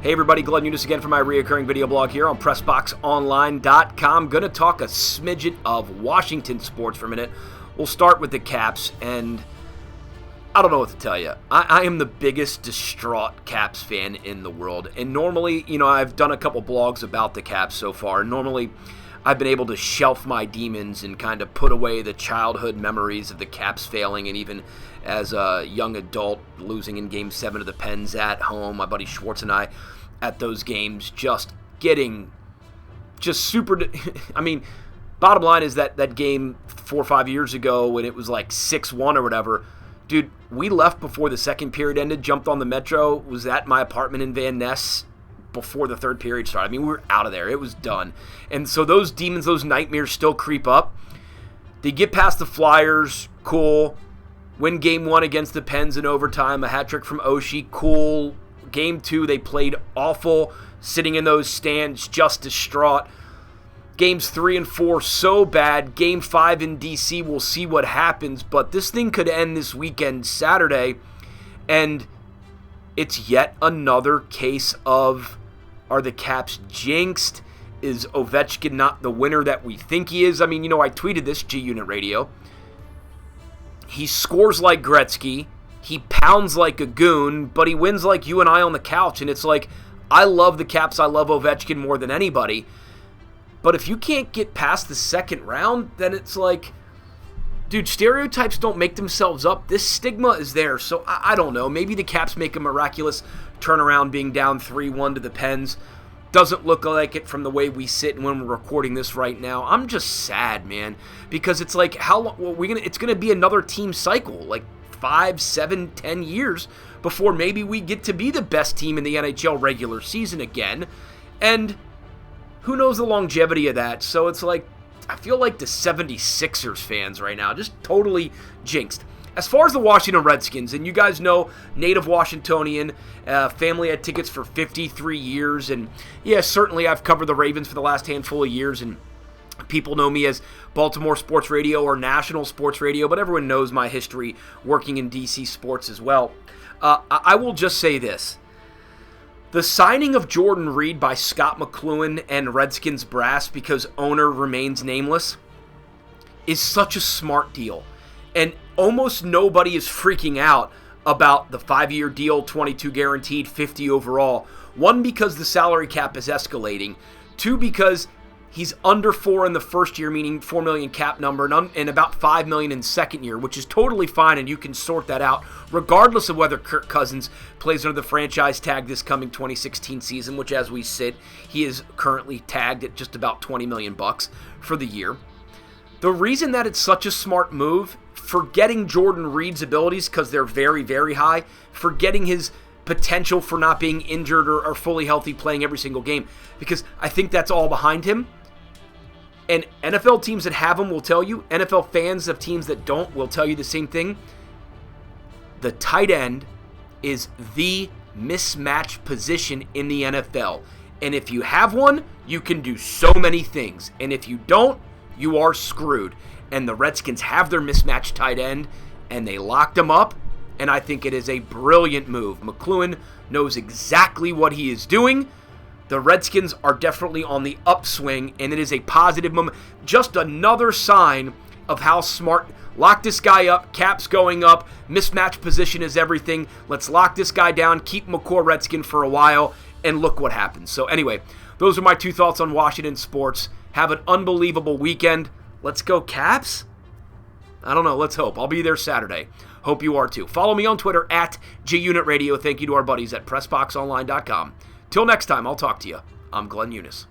Hey everybody, Glenn Younes again for my reoccurring video blog here on PressBoxOnline.com. Going to talk a smidget of Washington sports for a minute. We'll start with the Caps, and I don't know what to tell you. I am the biggest distraught Caps fan in the world, and normally, I've done a couple blogs about the Caps so far, and normally I've been able to shelf my demons and kind of put away the childhood memories of the Caps failing, and even as a young adult losing in Game 7 of the Pens at home, my buddy Schwartz and I at those games just super. I mean, bottom line is that game 4 or 5 years ago when it was like 6-1 or whatever, dude, we left before the second period ended, jumped on the Metro, was at my apartment in Van Ness before the third period started. I mean, we were out of there. It was done. And so those demons, those nightmares still creep up. They get past the Flyers, cool. Win Game 1 against the Pens in overtime, a hat trick from Oshie, cool. Game 2, they played awful, sitting in those stands, just distraught. Games 3 and 4, so bad. Game 5 in D.C., we'll see what happens. But this thing could end this weekend, Saturday, and it's yet another case of, are the Caps jinxed? Is Ovechkin not the winner that we think he is? I mean, I tweeted this, G-Unit Radio. He scores like Gretzky. He pounds like a goon, but he wins like you and I on the couch. And it's like, I love the Caps. I love Ovechkin more than anybody. But if you can't get past the second round, then it's like, dude, stereotypes don't make themselves up. This stigma is there. So I don't know. Maybe the Caps make a miraculous turnaround being down 3-1 to the Pens. Doesn't look like it from the way we sit and when we're recording this right now. I'm just sad, man, because it's like, how long? Well, it's gonna be another team cycle, like 5, 7, 10 years before maybe we get to be the best team in the NHL regular season again, and who knows the longevity of that. So it's like, I feel like the 76ers fans right now, just totally jinxed. As far as the Washington Redskins, and you guys know, native Washingtonian, family had tickets for 53 years, and yeah, certainly I've covered the Ravens for the last handful of years, and people know me as Baltimore Sports Radio or National Sports Radio, but everyone knows my history working in DC sports as well. I will just say this. The signing of Jordan Reed by Scott McLuhan and Redskins brass, because owner remains nameless, is such a smart deal. And almost nobody is freaking out about the 5-year deal, 22 guaranteed, 50 overall. 1, because the salary cap is escalating. 2, because he's under 4 in the first year, meaning $4 million cap number, and about $5 million in second year, which is totally fine, and you can sort that out, regardless of whether Kirk Cousins plays under the franchise tag this coming 2016 season, which, as we sit, he is currently tagged at just about $20 million for the year. The reason that it's such a smart move, forgetting Jordan Reed's abilities, because they're very, very high, forgetting his potential for not being injured or fully healthy playing every single game, because I think that's all behind him. And NFL teams that have him will tell you, NFL fans of teams that don't will tell you the same thing. The tight end is the mismatch position in the NFL. And if you have one, you can do so many things. And if you don't, you are screwed. And the Redskins have their mismatched tight end, and they locked him up, and I think it is a brilliant move. McLuhan knows exactly what he is doing. The Redskins are definitely on the upswing, and it is a positive moment. Just another sign of how smart. Lock this guy up, Caps going up, mismatch position is everything. Let's lock this guy down, keep him a core Redskin for a while, and look what happens. So anyway, those are my 2 thoughts on Washington sports. Have an unbelievable weekend. Let's go Caps? I don't know. Let's hope. I'll be there Saturday. Hope you are too. Follow me on Twitter at GUnitRadio. Thank you to our buddies at PressBoxOnline.com. Till next time, I'll talk to you. I'm Glenn Younes.